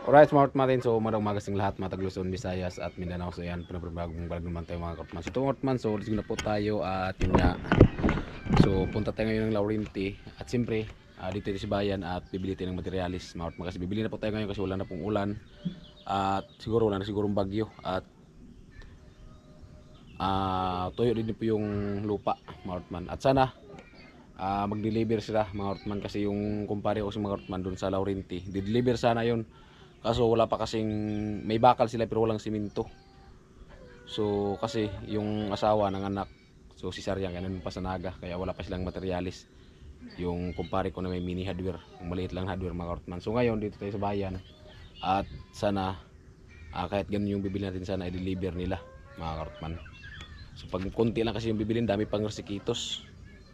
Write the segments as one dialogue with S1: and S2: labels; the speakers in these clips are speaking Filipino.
S1: Alright, smart Martin. So, umaga sing lahat, mga Luzon, Visayas at Mindanao. So, yan, pinapabagong balag naman tayo mga Kortman. So, ito Kortman, so, let's go na po tayo at yun nga. So, punta tayo ngayon ng Laurenti at siyempre, dito sa bayan at bibili tayo ng materialis mga Kortman. Kasi bibili na po tayo ngayon kasi wala na pong ulan at siguro wala na sigurong bagyo at tuyo din po yung lupa mga Kortman. At sana, mag-deliver sila mga Kortman kasi yung kumpare ko si mga Kortman dun sa Laurenti. Di-deliver sana yun. Kaso wala pa kasing, may bakal sila pero walang simento. So kasi yung asawa ng anak, so si Saryang ganun pa sa Naga, kaya wala pa silang materialis. Yung kumpare ko na may mini hardware, yung maliit lang hardware mga Kortman. So ngayon dito tayo sa bayan at sana kahit ganun yung bibili natin sana i-deliver nila mga Kortman. So pag konti lang kasi yung bibilin, dami pang resikitos.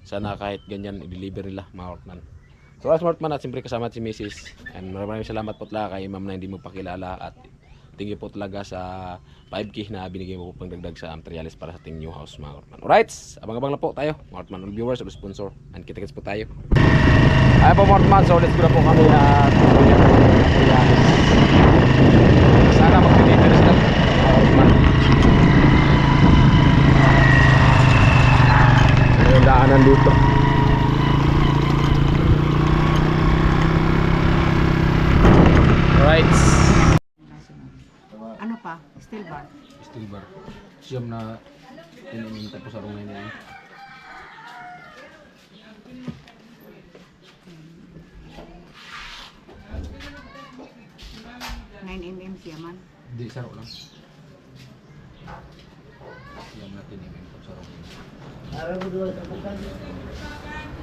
S1: Sana kahit ganyan i-deliver nila mga Kortman. So smart man at siyempre kasama si Mrs. And maraming salamat po talaga kay ma'am na hindi mo pakilala at thank you po talaga sa 5K na binigay mo po pang dagdag sa materialis para sa ating new house mga Kortman. Alright, abang-abang na po tayo mga Kortman, all viewers, all sponsor, and kita-kits po tayo. Ay po mga Kortman, so let's go na po kami at sana mag-deliver sila mga Kortman. Yung daanan dito. Right.
S2: Ano pa? Steel bar.
S1: Steel bar. Siyam na tinimin tapos arong na niya.
S2: 9 mm siya man.
S1: Hindi, saro lang. Siyam na tinimin tapos arong na niya.
S3: Araw mo doon sa bukan.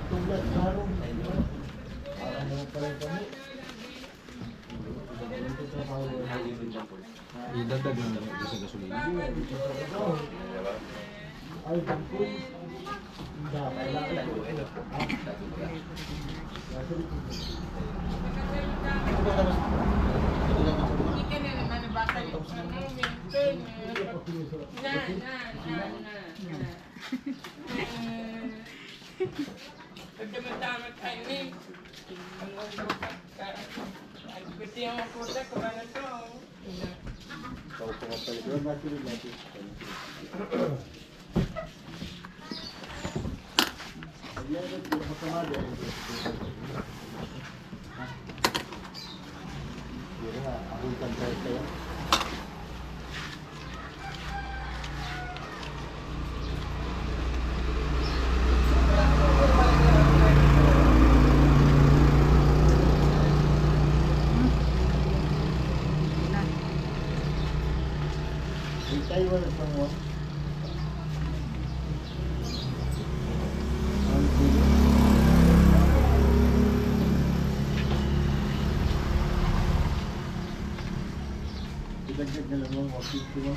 S3: Tuglat sa harong. Araw mo pala kami.
S1: Idagdag lang naman sa gasolina.
S3: Ay, bangkong. Dapat lang. Taiwan at mga idagdag na lang mga wakit mo.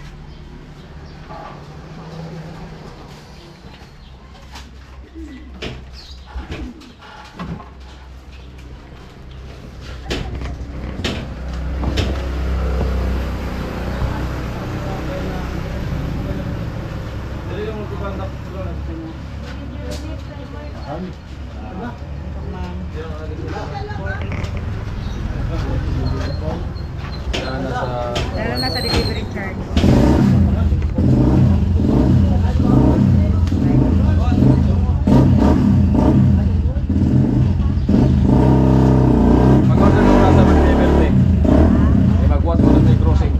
S2: Dahil na sa delivery charge.
S1: Mag-order mo na sa mag-level eh. Mag-what mo na sa crossing.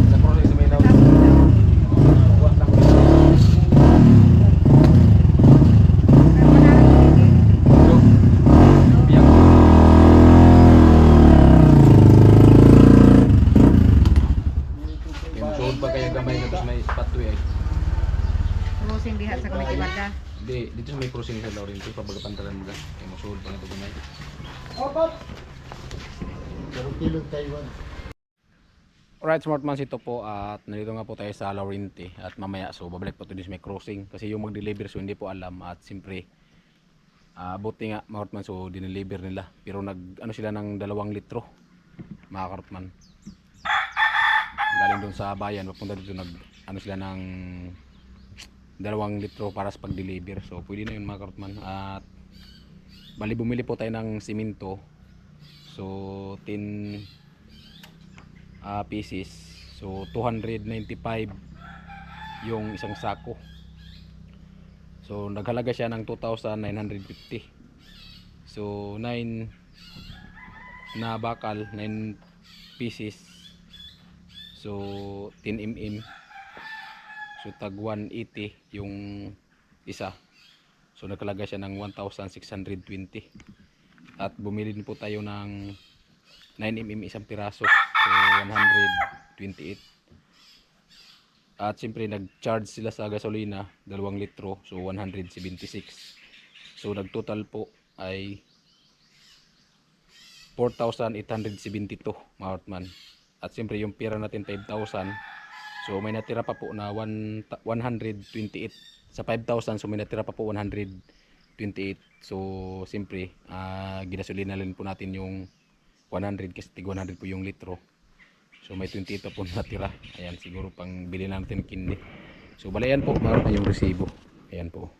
S1: Sa crossing sa may daw. Mag-what lang. Look. Biyang. Yung ba kaya gamay na tapos may spot ay.
S2: Cruising diha sa Kamitibarda.
S1: Hindi, dito sa may crossing sa Laurenti, pabagapantaran mo lang. Kaya masuhod pa na ito gamay.
S3: Opat! Pero kilong Taiwan.
S1: Alright, smart man ito po at nandito nga po tayo sa Laurenti at mamaya so babalik po ito din sa may crossing kasi yung mag-deliver so hindi po alam at siyempre buti nga mga Kortman so dineliver nila pero nag ano sila ng 2 litro mga Kortman galing doon sa bayan papunta dito nag ano sila ng 2 litro para sa pag-deliver so pwede na yun mga Kortman at bali bumili po tayo ng simento. So 10 pieces. So 295 yung isang sako. So naghalaga siya ng 2,950. So 9 na bakal, 9 pieces. So 10 mm. So tag 180 yung isa. So naghalaga siya ng 1,620. At bumili din po tayo ng 9 mm isang piraso. So 128. At siyempre nag-charge sila sa gasolina 2 litro. So 176. So nagtotal po ay 4,872 mga Hortman. At siyempre yung pera natin 5,000. So may natira pa po na 128 sa 5,000. So may natira pa po 128. So siyempre ginasolina rin po natin yung 100 kasi tig 100 po yung litro. So may 28 pa po natira. Ayan, siguro pang bili natin kindi. So bali yan po, meron na yung resibo. Ayan po.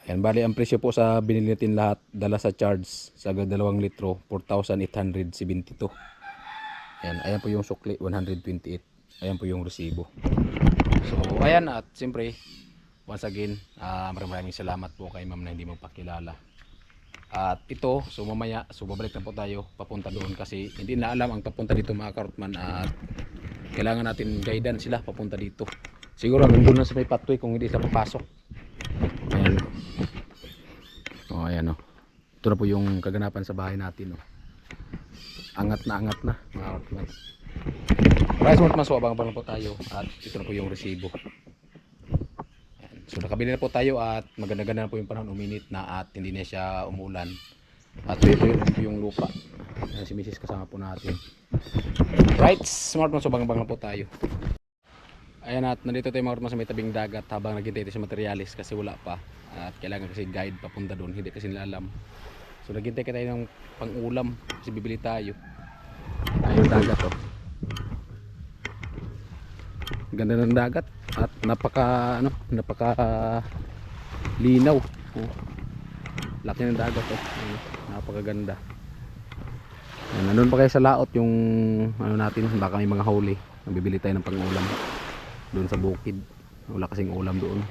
S1: Ayan, bali ang presyo po sa binili natin lahat dala sa charge sa 2 litro 4,872. Ayan po yung sukli 128. Ayan po yung resibo. So ayan, at siyempre once again maraming salamat po kay ma'am na hindi mo pakilala. At ito, so mamaya, so babalik na po tayo papunta doon kasi hindi na alam ang papunta dito mga ka-Hortman at kailangan natin guidance sila papunta dito. Siguro nandun na sa may pathway kung hindi sila papasok. Ayan. Oh, ayan oh. Ito na po yung kaganapan sa bahay natin oh. Angat na mga ka-Hortman. Maraming salamat mas abang-abang na po tayo at ito na po yung resibo. So nakabili na po tayo at maganda-ganda na po yung panahon, uminit na at hindi na siya umulan. At ito yung lupa. Ayan, si Mrs. kasama po natin. Right, smart so bang-bang na po tayo. Ayan, at nandito tayo mga Hortman sa may tabing dagat habang naghintay tayo sa materialis kasi wala pa. At kailangan kasi guide papunta doon, hindi kasi nila alam. So naghintay tayo ng pang-ulam kasi bibili tayo. Ayun dagat oh. Ganda ng dagat at napaka linaw. Oh. Laki ng dagat oh. Napakaganda. Nandun pa kayo sa laot yung ano natin, baka may mga huli. Bibili tayo ng pang-ulam doon sa bukid. Wala kasing ulam doon.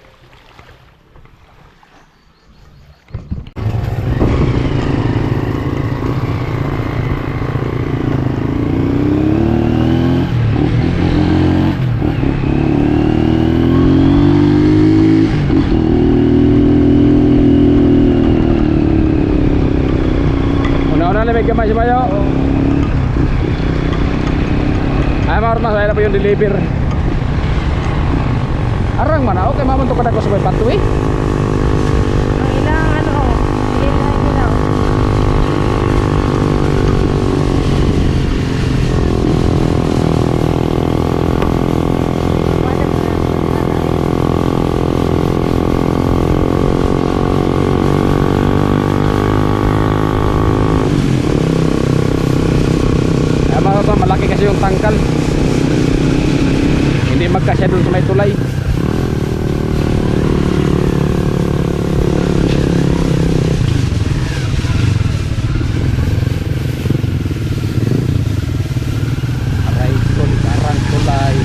S1: May gamay si Mayo. Ay mga Hortman, wala na po yung deliver. Arang man ako kay mamon to kada ko sa may pathway.
S2: Ang ilang ilang ilaw.
S1: Malaki kasi yung tangkal, hindi magkasya dun sa may tulay. Aray, karang tulay.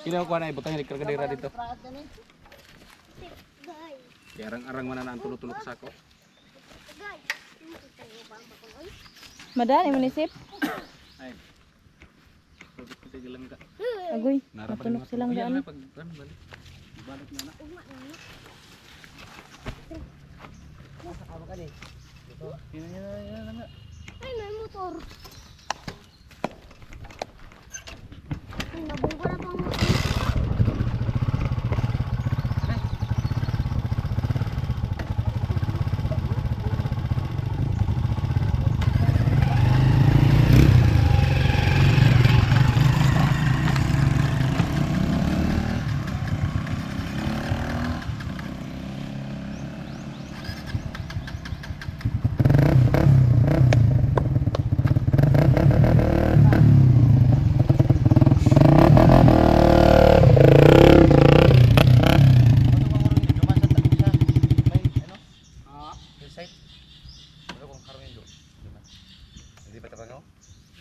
S1: Kailangan ko na ibutang yung kargadera dito. Kaya arang-arang man na ang tulog-tulog sa ako.
S2: Madani manisip.
S1: Ay. Pagod ko sa lang ka.
S2: Agoy,
S1: Narapan
S2: matunok silang daan.
S1: pag balik. Balik na na.
S3: Nasa kama ka din.
S1: Yan lang nga.
S4: Ay, may motor. Ay, nabungko na pang motor.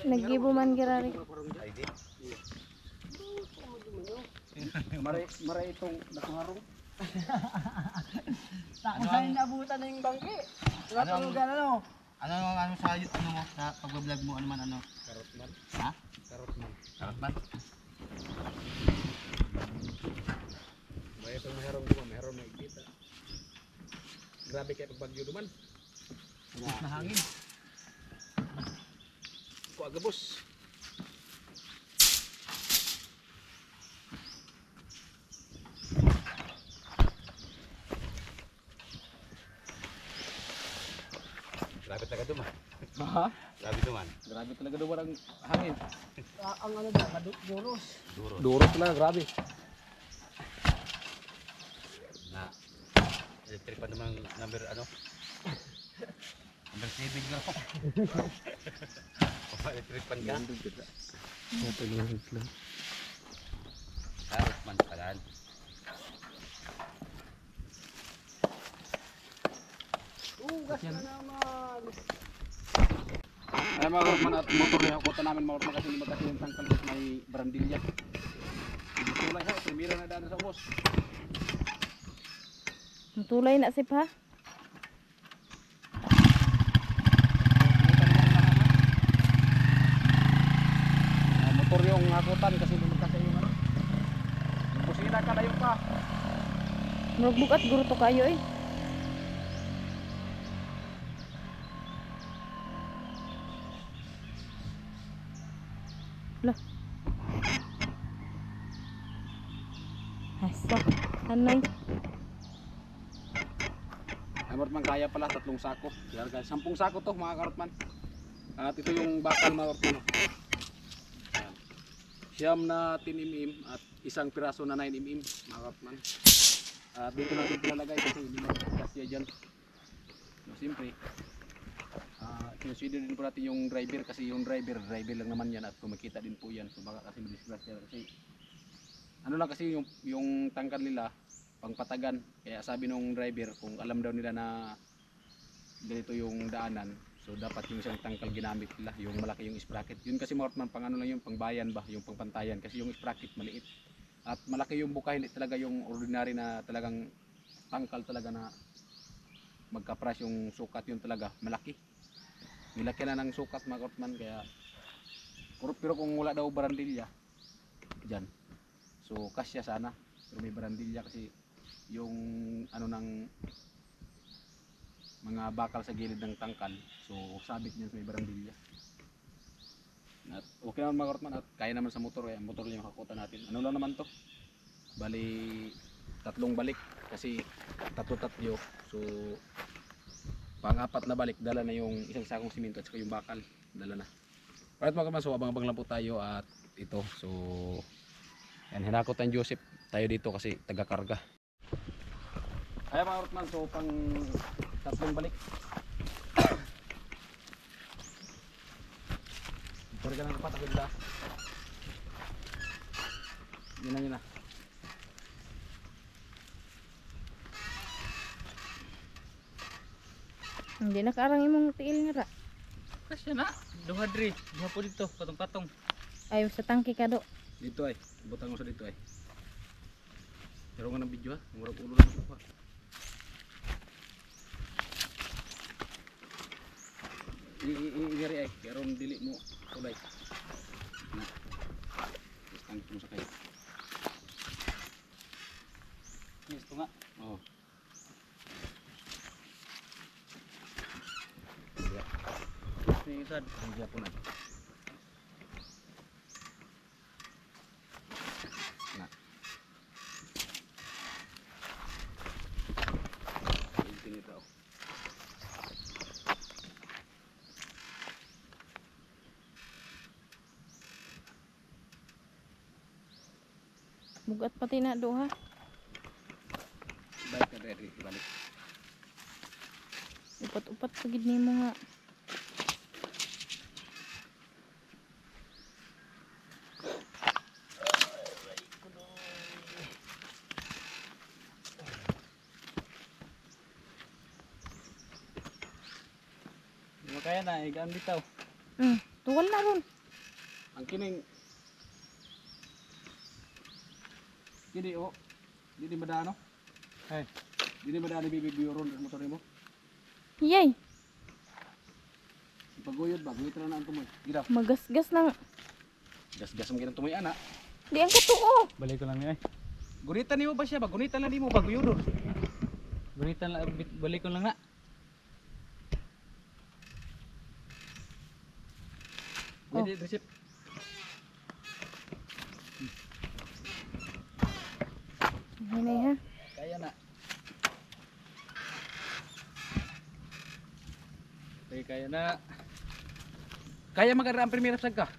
S2: Naggibo man girari.
S1: Maray itong nakaharong.
S3: Tapos na yung nabutan na yung bangke. Natulugan ano?
S5: Ano sa ano mo sa pagbablog mo ano man ano?
S1: Karot man.
S5: Ha?
S1: Karot man.
S5: Karot man?
S1: May itong meron ko, meron na ikita. Grabe kayo pag bagyo duman.
S5: Na hangin.
S1: Kuha gabos.
S5: Grabe talaga duman.
S1: Ha?
S5: Grabe duman.
S1: Grabe talaga duman ang hangin.
S3: Ang ano daw, maduros.
S5: Duro.
S1: Duro talaga, grabe.
S5: Na electric pa naman number ano? Number 7 nga. Electric pan ka? Karot man palan.
S3: Ugas na naman.
S1: Ay mga karotman at motor yung kota namin mga karotman kasi hindi magkasi yung tangkal at may barandilya. Tulay ha, primera na daan sa ubos.
S2: Matulay na sip ha.
S1: Motor yung hakutan kasi hindi magkasi yung ano. Yung busina ka layo pa.
S2: Murag at guro to kayo eh. Lah. Asa, anay.
S1: Ay karotman kaya pala 3 sako. Kaya guys, 10 sako to mga karotman. At ito yung bakal mga karotman. Ayan. Siyam na 10 mm at isang piraso na 9 mm mga karotman. At dito natin pinalagay kasi hindi magkasya dyan. No, siyempre. Consider din po natin yung driver kasi yung driver lang naman yan at kumikita din po yan. So baka kasi madisgrasya kasi ano lang kasi yung tangkal nila pangpatagan. Kaya sabi nung driver kung alam daw nila na ganito yung daanan, so dapat yung isang tangkal ginamit nila, yung malaki yung sprocket. Yun kasi mga karotman pang ano lang yung pangbayan ba, yung pangpantayan kasi yung sprocket maliit. At malaki yung buka, hindi talaga yung ordinary na talagang tangkal talaga na magka-price yung sukat, yun talaga malaki. Nilaki na ng sukat mga karotman kaya pero kung wala daw barandilya dyan, so kasya sana, pero may barandilya kasi yung ano ng mga bakal sa gilid ng tangkal, so sabit niyan sa may barandilya. At okay naman mga karotman at kaya naman sa motor, kaya motor lang yung hakutan natin. Ano lang naman to, bali 3 balik kasi 3 so pang-4 na balik dala na yung isang sakong simento at saka yung bakal dala na. Alright mga karotman, so abang-abang lang po tayo at ito, so yan, hinakot ang Joseph tayo dito kasi taga-karga. Ayan mga karotman, so pang 3 balik. Sorry ka lang kapat, ako dila. Yun na.
S2: Hindi nakaarang imong tiil nga ra.
S5: Kasya na. Duha diri. Duha po dito patong-patong.
S2: Ay sa tangke ka do.
S1: Dito ay, butang mo sa dito ay. Pero nga ng video ha, murag ulo lang ito pa. Igari ay karon dili mo kulay. Na. Tangkit mo sa kayo.
S5: Gusto nga.
S1: Oh.
S5: Sige sad.
S1: Hindi po na. Na. Tingin ito.
S2: Bugat pati na do ha.
S1: Balik ka ready, balik.
S2: Upat-upat pagid nimo nga.
S5: Di mo kaya na, igaan bitaw.
S2: Tuwal na ron.
S1: Ang kining kini oh. Dili madano.
S5: Ay,
S1: Dili madano bibibiron sa motor mo.
S2: Yay,
S1: Paguyod ba, guyod na ang tumoy. Gida.
S2: magasgas lang.
S1: Gas-gas mo ginang tumoy ana.
S2: Di ang katuo.
S5: balik ko lang niya.
S1: Gunitan nimo ba siya ba? Gunitan lang nimo paguyod.
S5: Gunitan lang, balik ko lang na.
S2: Oh.
S5: Pwede, receipt.
S2: Hinay ha.
S5: Kaya na. Okay, kaya na.
S1: Kaya magara ang primera sag ka.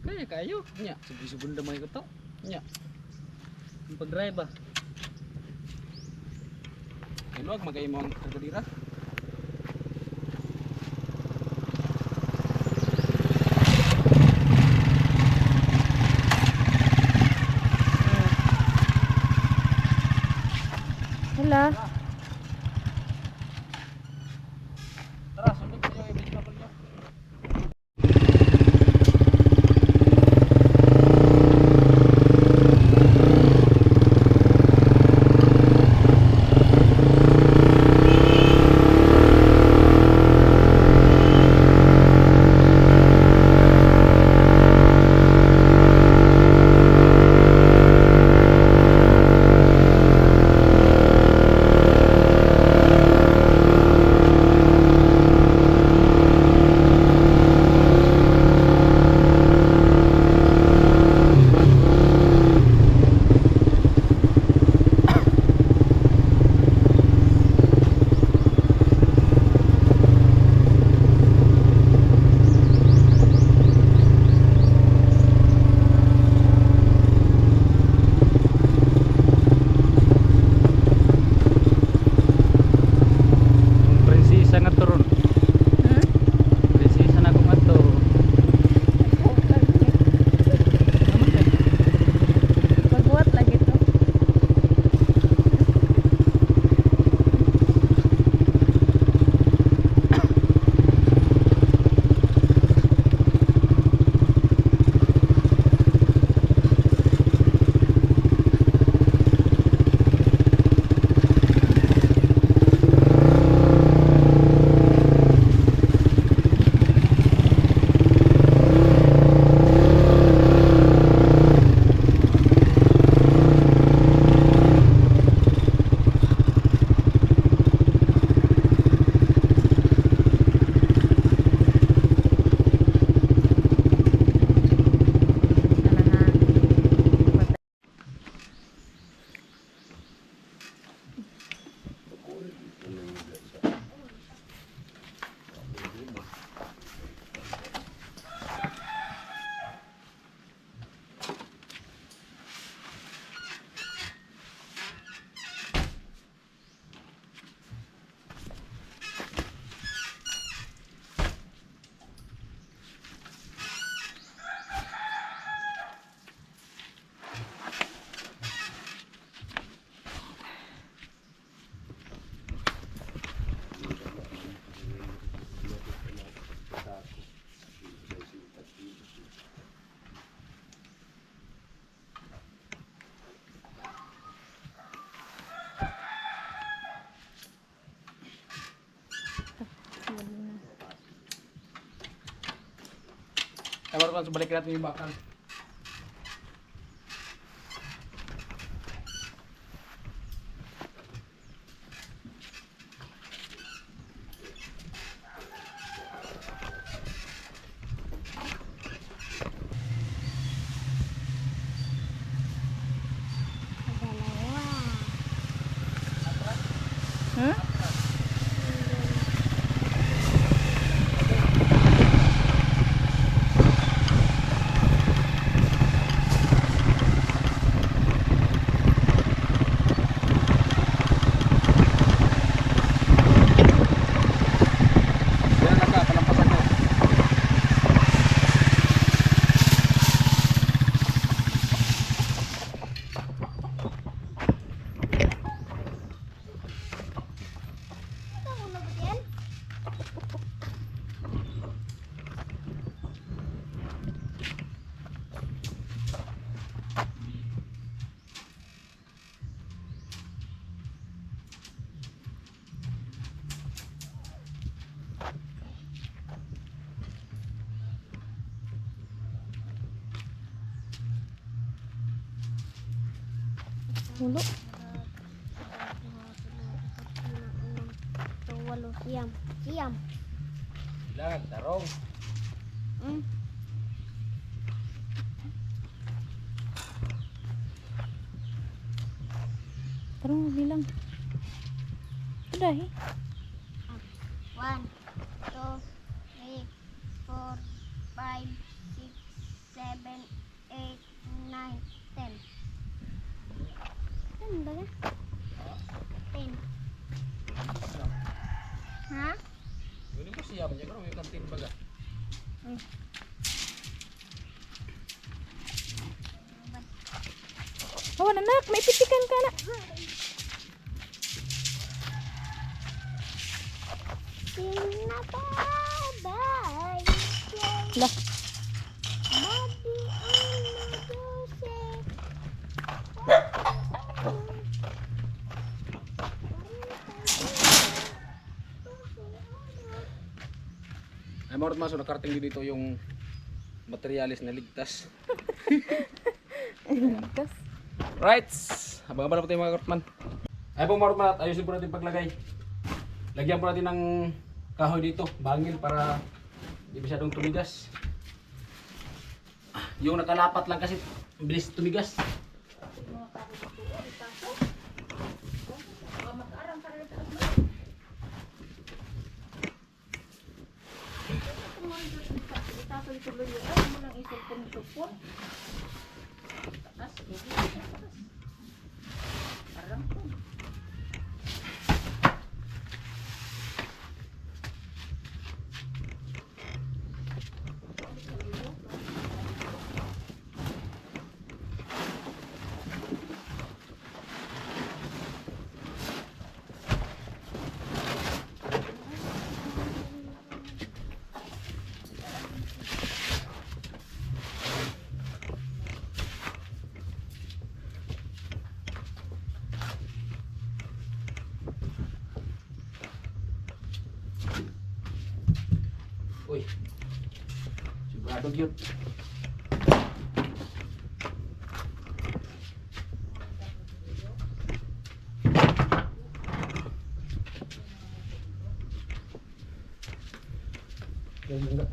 S5: Kaya kayo.
S1: Nya.
S5: Sugi-sugunda mga ko to.
S1: Nya.
S5: Yung pag-drive ba?
S1: Iluag magay mo ang kagadira.
S2: Hala.
S1: Martman, so balikin natin yung bakal.
S4: Dalawa.
S2: Hmm?
S1: Yan lang ka, palampasan mo.
S4: Ito ako nabutin.
S2: Ulo.
S4: Ito, walo. Siyam. Siyam.
S1: Ilan, tarong.
S4: Hmm.
S2: Tarong bilang. Udah eh.
S4: 1, 2, 3, 4, 5, 6, 7, 8, 9, 10. 10 ba yan? 10. Ha?
S1: Ini mo siyam niya, pero may kantin baga.
S2: Oh, anak, may pitikan ka na.
S4: Sinababay
S2: Lah,
S4: Madi ang Jose.
S1: Ay, Martman, so nakarating din dito yung materialis na ligtas.
S2: ligtas.
S1: Right! Habang-habang po tayo mga Martman. Ay po Martman, at ayusin po natin paglagay. Lagyan po natin ng kahoy dito, bangil para hindi masyadong tumigas. Yung nakalapat lang kasi bilis tumigas. Uy, sigurado yun. Yan enggak.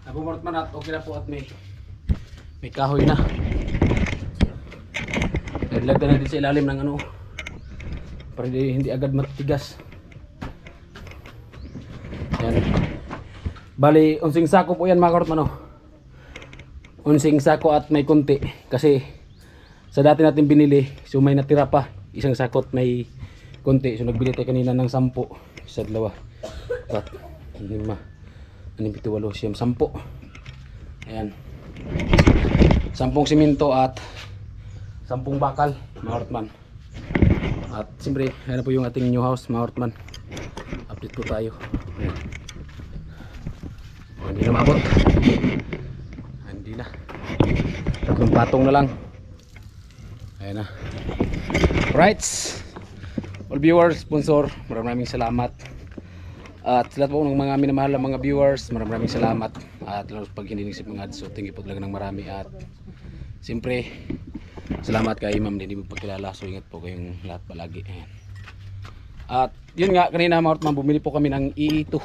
S1: Nabumurot man at okay na po at may kahoy na. Nilagyan natin sa ilalim ng ano para hindi agad matigas. Yan. Bali, unsing sako po yan mga karotman. Unsing sako at may kunti. Kasi sa dati natin binili, so may natira pa. Isang sako at may kunti. So nagbili tayo kanina ng 10. Isa, 2, 4, 5, 6, 7, 8, 10. Ayan. 10 simento at 10 bakal mga karotman. At siyempre, ayan na po yung ating new house mga karotman. Update po tayo. Ayan. Hindi na maabot. Hindi na. 3 patong na lang. Ayan na. Right. All viewers, sponsor, maraming salamat. At sa lahat po ng mga minamahal ng mga viewers, maraming salamat. At lalo pag hindi nagsip mga ads, so thank you po talaga ng marami. At siyempre, salamat kay Ma'am Dini magpakilala. So ingat po kayong lahat palagi. Ayan. At yun nga, kanina mga karotman, bumili po kami ng E2.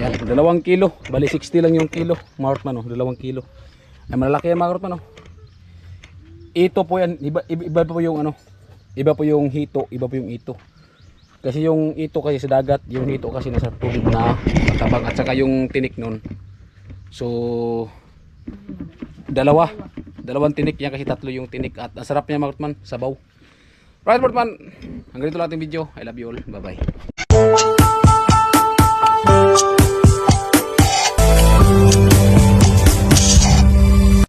S1: Ayan, 2 kilo. Bali 60 lang yung kilo mga karotman, 2 kilo. Ay malalaki yan mga karotman. E2 po yan, iba po yung ano, iba po yung hito, iba po yung ito. Kasi yung ito kasi sa dagat, yung hito kasi nasa tubig na matabang at saka yung tinik nun. So dalawang tinik yan kasi 3 yung tinik at ang sarap niya mga karotman, sabaw. Right mga karotman, hanggang dito lang ating video. I love you all. Bye bye.